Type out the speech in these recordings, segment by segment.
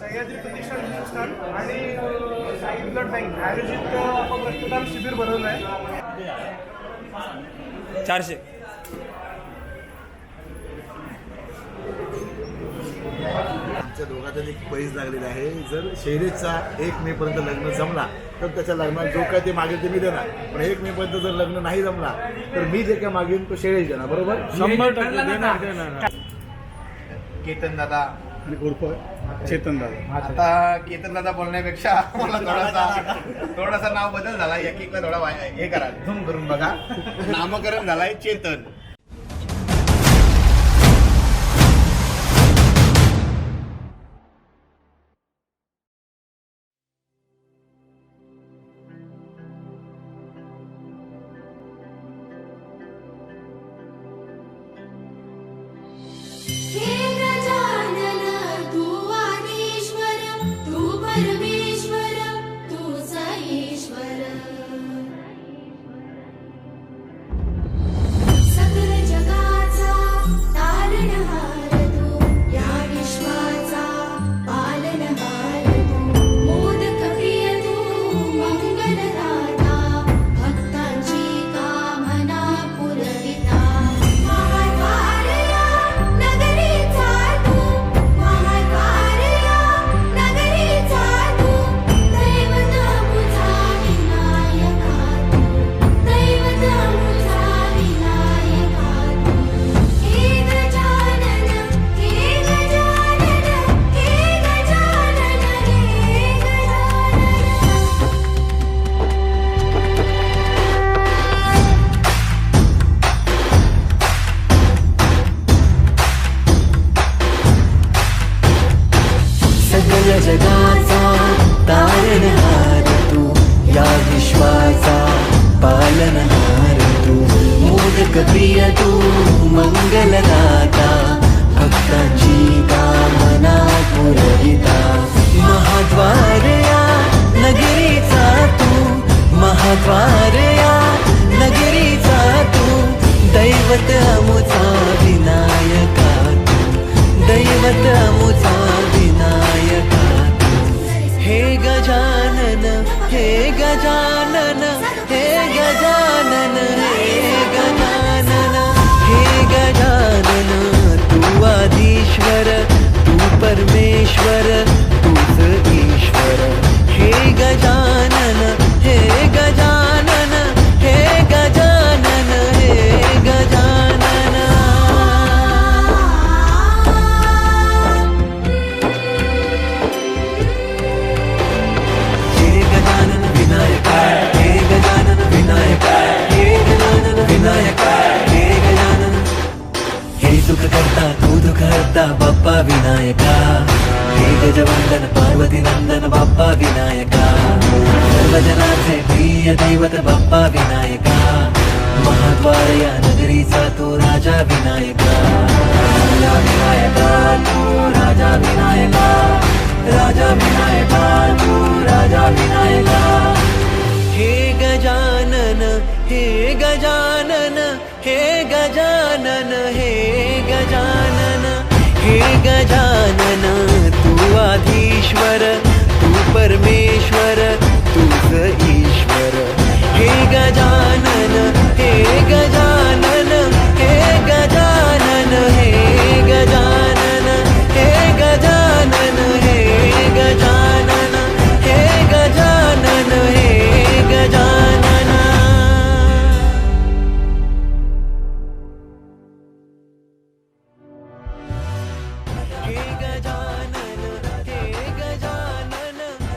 सह्याद्री प्रतिष्ठान हिंदुस्थान आणि Sai blood bank आयोजित आपण रक्तदान शिबिर भरवलं आहे. 400. आमच्या दोघांचा एक पैज लागलेला आहे. जर शैलेशचा 1 मे पर्यंत लग्न जमला तर त्याच्या लग्नात जो काय ते मागेल ते मी देणार, पण 1 मे पर्यंत जर लग्न नाही जमला तर मी जे काय मागेन तो शैलेश देणार. बरोबर? 100% देणार. केतन दादा उर्फ चेतन दादा. आता केतन दादा बोलण्यापेक्षा मला थोडासा नाव बदल झाला. एक एकला थोडा हे करा, झूम करून बघा. नामकरण झालाय चेतन. हे गजानन तू आदिश्वर तू परमेश्वर तूच ईश्वर सकल जगाचा तारणहार तू या विश्वाचा पालनहार तू मोदक प्रिय तू मंगलदाता भक्तांची कामना पुरविता महाद्वारया नगरीचा तू महाद्वारया नगरीचा तू दैवत मुझा विनायका तू दैवत मुझा विनायका तू हे गजानन हे गजानन हे गजानन हे गजानन सकल जगाचा तारणहार तू या विश्वाचा पालनहार तू मोदक प्रिय तू मंगलदाता भक्तांची कामना पुरविता महाद्वारया नगरीचा तू महाद्वारया नगरीचा तू दैवत अमुचा विनायका तू दैवत अमुचा विनायका हे गजानन हे गजानन हे गजानन हे गजानन हे गजानन तू आदिश्वर तू परमेश्वर तूच ईश्वर हे गजानन हे गजानन हे गजानन हे गजानन हे गजानन विनायका हे गजानन विनायका हे गजानन विनायका हे गजानन हे सुख करता तू दुःख हरता बाप्पा विनायका हे गजवंदन पार्वती नंदन बाप्पा विनायका सर्वजनाचे प्रिय दैवत बाप्पा विनायका महाद्वार या नगरीचा तू राजा विनायका राजा विनायका तू राजा विनायका राजा विनायका तू राजा विनायका हे गजानन हे गजानन हे गजानन हे गजानन हे गजानन तू आधीश्वर तू परमेश्वर तूच ईश्वर हे गजानन हे गजानन हे गजानन हे गजानन हे गजानन हे गजानन हे गजानन हे गजानन हे गजानन हे गजानन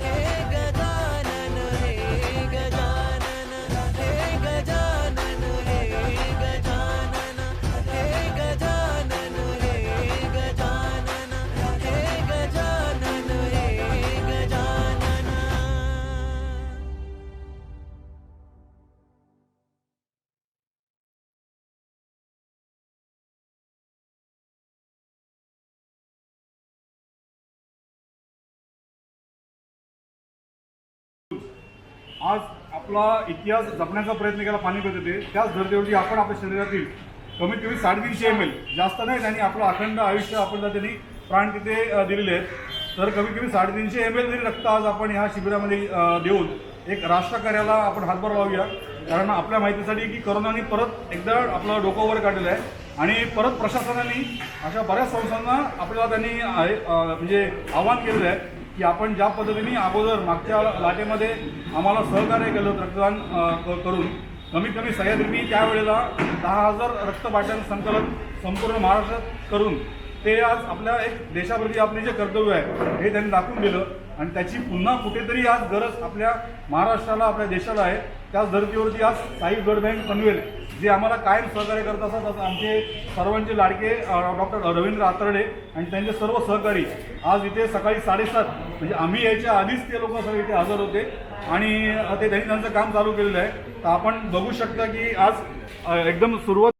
हे गजानन हे गजानन हे गजानन हे गजानन हे गजानन हे गजानन हे गजानन हे गजानन आज आपला इतिहास जपण्याचा प्रयत्न केला पानिपतमध्ये. त्याच धर्तीवरती आपण आपल्या शरीरातील कमीत कमी 350 ml जास्त नाही त्यांनी आपलं अखंड आयुष्य आपण त्यांनी प्राण तिथे दिलेले आहेत. तर कमीत कमी 350 ml तरी रक्त आज आपण ह्या शिबिरामध्ये देऊन एक राष्ट्रकार्याला आपण हातभार लावूया. कारण आपल्या माहितीसाठी की कोरोनाने परत एकदा आपलं डोकं वर काढलेलं आहे आणि परत प्रशासनाने अशा बऱ्याच संस्थांना आपल्याला त्यांनी म्हणजे आवाहन केलेलं आहे की आपण ज्या पद्धतीने अगोदर मागच्या लाटेमध्ये आम्हाला सहकार्य केलं रक्तदान करून कमीत कमी सह्याद्रींनी त्यावेळेला 10,000 रक्तबाटल्यांचं संकलन संपूर्ण महाराष्ट्रात करून ते आज आपल्या एक देशाप्रती आपले जे कर्तव्य आहे हे त्यांनी दाखवून दिलं आणि त्याची पुन्हा कुठेतरी आज गरज आपल्या महाराष्ट्राला आपल्या देशाला आहे. त्याच धर्तीवरती आज साई ब्लड बँक पनवेल जे आम्हाला कायम सहकार्य करत असतात असं आमचे सर्वांचे लाडके डॉक्टर रवींद्र आतर्डे आणि त्यांचे सर्व सहकारी आज इथे सकाळी 7:30 म्हणजे आम्ही यायच्या आधीच ते लोक सगळे इथे हजर होते आणि ते त्यांनी त्यांचं काम चालू केलेलं आहे. तर आपण बघू शकता की आज एकदम सुरुवात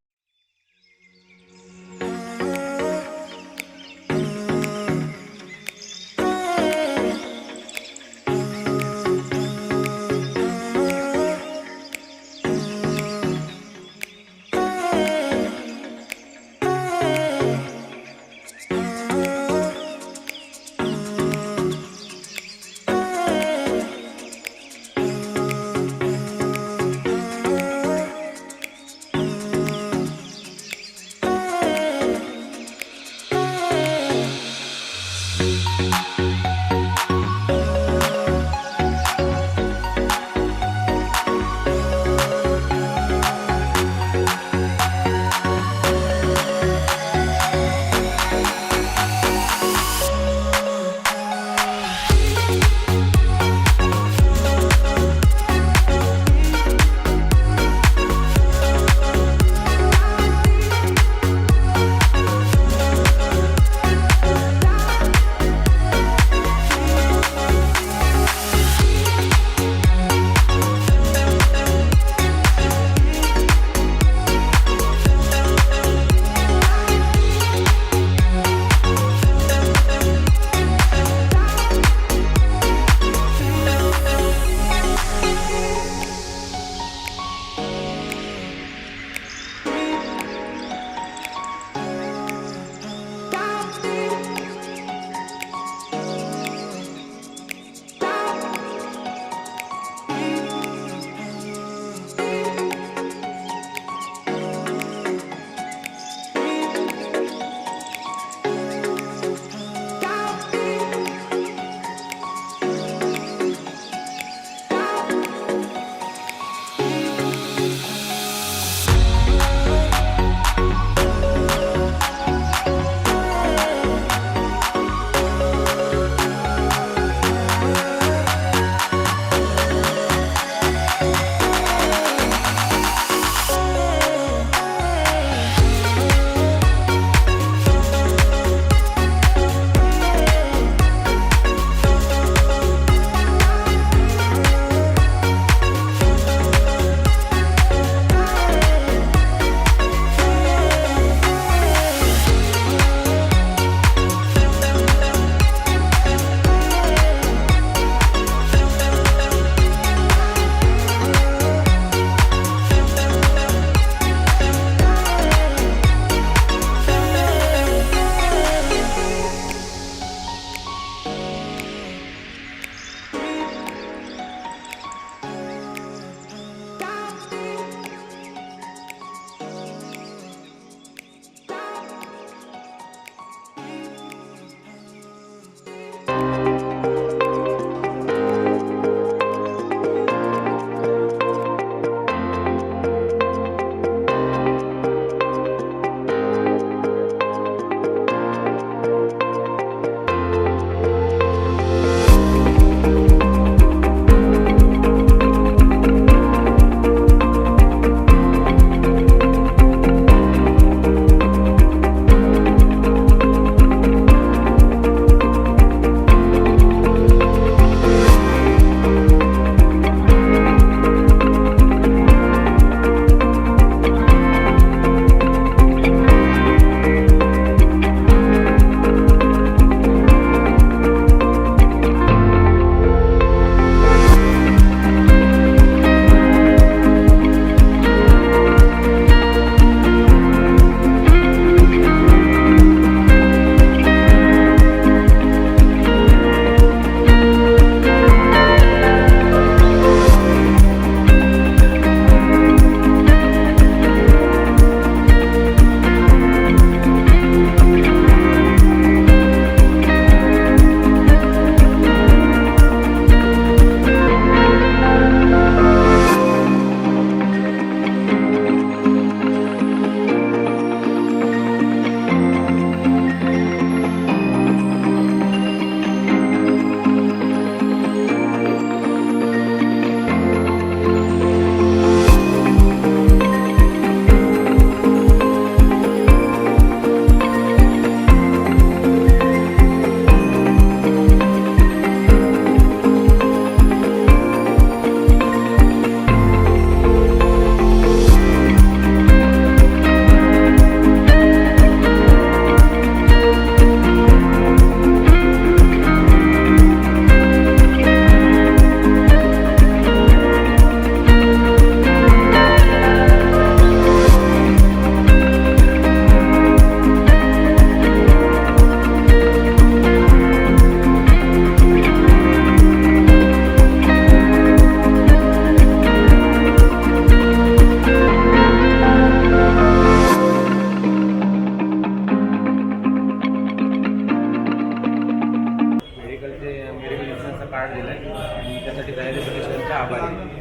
कार्ड दिलं आहे आणि त्यासाठी तयारी सदस्यांचा आभार आहे.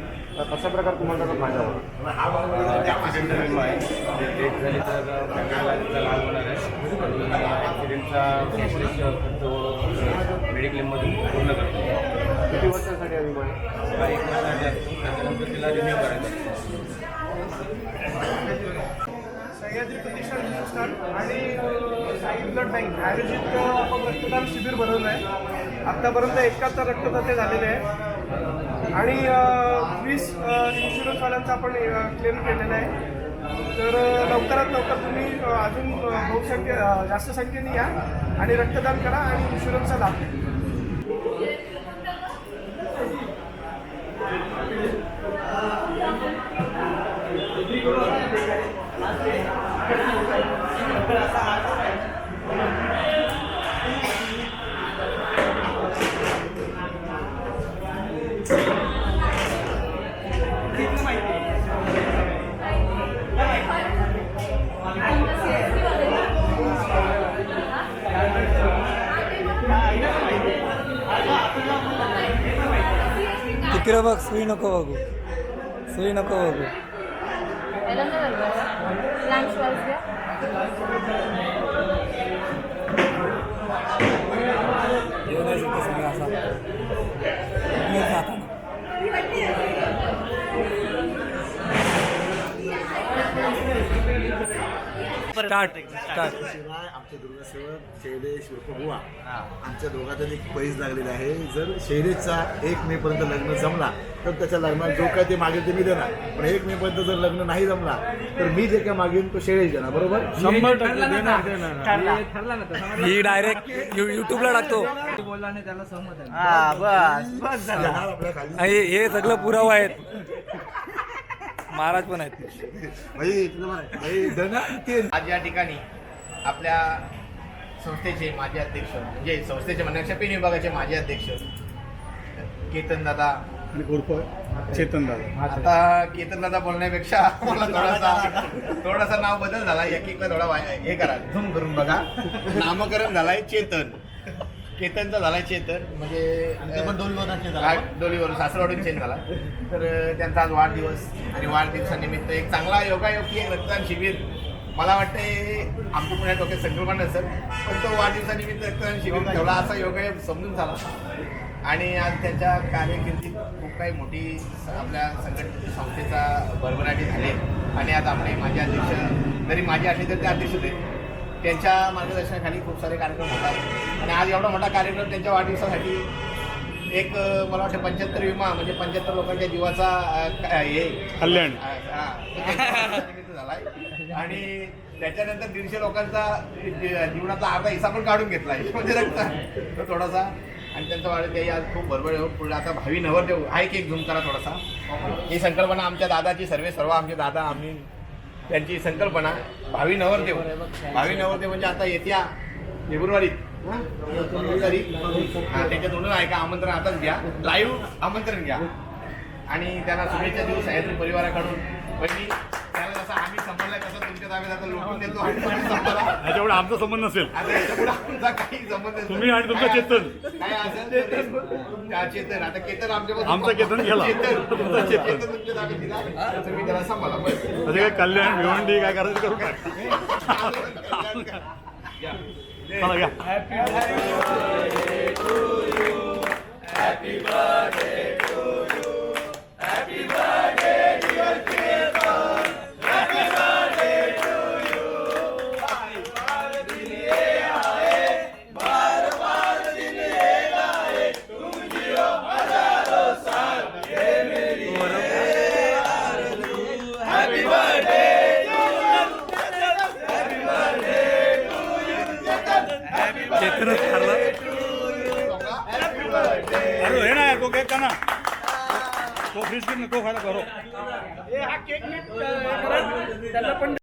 कशा प्रकारे तुम्हाला त्याचा फायदा होईल? ॲक्सिडेंटल विमा आहे, डेट झाली तर फॅमिलीला त्याचा लाभ होणार आहे आणि ॲक्सिडेंटचा कॅशलेस खर्च मेडिक्लेममधून पूर्ण करतो. किती वर्षांसाठी हा विमा आहे? 1 वर्षासाठी असतो, त्याच्यानंतर तिला रिन्यू करायचं आहे. सह्याद्री प्रतिष्ठान हिंदुस्थान आणि साई ब्लड बँक आयोजित आपण रक्तदान शिबिर भरवलं आहे. आत्तापर्यंत 71 रक्तदाते झालेले आहे आणि 20 इन्शुरन्सवाल्यांचा आपण क्लेम केलेला आहे. तर लवकरात लवकर तुम्ही अजून जास्त संख्येने या आणि रक्तदान करा आणि इन्शुरन्सचा लाभ घ्या. तिकडे बघ, सुई नको बघू, सुई नको बघू. लंच वाज घ्या. येऊ नाही शकतो सगळं असा नीट जाताना. Start start. शिवाय आमचे दुर्गासेवक शैलेश उर्फ बुवा आमच्या दोघांचा एक पैज लागलेला आहे. जर शैलेशचा 1 मे पर्यंत लग्न जमला तर त्याच्या लग्नात जो काय ते मागेल ते मी देणार, पण 1 मे पर्यंत जर लग्न नाही जमला तर मी जे काय मागेन तो शैलेश देणार. बरोबर? 100% देणार. ही डायरेक्ट युट्यूबला टाकतो. देणार आपल्या खाली. आणि हे सगळं पुरावा आहेत. महाराज पण आहेत. आज या ठिकाणी आपल्या संस्थेचे माजी अध्यक्ष म्हणजे संस्थेचे म्हणण्यापेक्षा पेन विभागाचे माजी अध्यक्ष केतन दादा उर्फ चेतन दादा. आता केतन दादा बोलण्यापेक्षा मला थोडासा नाव बदल झाला. एकीकडे थोडा हे करा, झूम करून बघा. नामकरण झालाय चेतन, केतनचा झालाय चेतन. म्हणजे डोलीवरून सासरवाडून चेंज झाला. तर त्यांचा आज वाढदिवस आणि वाढदिवसानिमित्त एक चांगला योगायोग की एक रक्तदान शिबिर. मला वाटते आमच्या पुण्यात डोक्यात संकल्पना नसेल, पण तो वाढदिवसानिमित्त रक्तदान शिबिर ठेवला असा योगायोग समजून झाला. आणि आज त्यांच्या कार्यकिर्दीत खूप काही मोठी आपल्या संघटनेच्या संस्थेचा भरभराटी झाली आणि आज आपले माजी अध्यक्ष जरी माझे असले तरी ते अध्यक्ष होते. त्यांच्या मार्गदर्शनाखाली खूप सारे कार्यक्रम होतात आणि आज एवढा मोठा कार्यक्रम त्यांच्या वाढदिवसासाठी एक मला वाटतं 75 विमा म्हणजे 75 लोकांच्या जीवाचा हे कल्याण झाला आहे आणि त्याच्यानंतर 150 लोकांचा जीवनाचा अर्धा हिस्सा पण काढून घेतला आहे म्हणजे रक्त तो थोडासा. आणि त्यांचा वाढत त्याही आज खूप बरोबर आहे. पुढे आता भावी नवरदेव हा एक झूम करा थोडासा. ही संकल्पना आमच्या दादाची सर्व आमचे दादा आम्ही त्यांची संकल्पना भावी नवरदेव म्हणजे आता येत्या फेब्रुवारीत त्याच्या दोन ऐका आमंत्रण आताच घ्या, लाईव्ह आमंत्रण घ्या आणि त्यांना शुभेच्छा देऊ सह्याद्री परिवाराकडून. पहिली त्याला जसं आम्ही संभाळलाय तसं तुमच्या ताब्यात आता लोटून देतो आणि संभाळा. याच्यामुळे आमचा संबंध नसेल. आता याच्यापुढे आमचा काही संबंध नसेल. तुम्ही आणि तुमचं चेतन. काय असेल चेतन. आता केतन आमचा केतन गेला. तुमचा चेतन. केतन तुमच्या ताब्यात दिला तर मी त्याला सांभाळा बस. म्हणजे काय कल्याण भिवंडी काय करायचं करू टाक. चला घ्या. चेतनच ठरला. अरे हे ना यार, को केक का ना तो फ्रीज को खायला करो. हा केक त्याला पण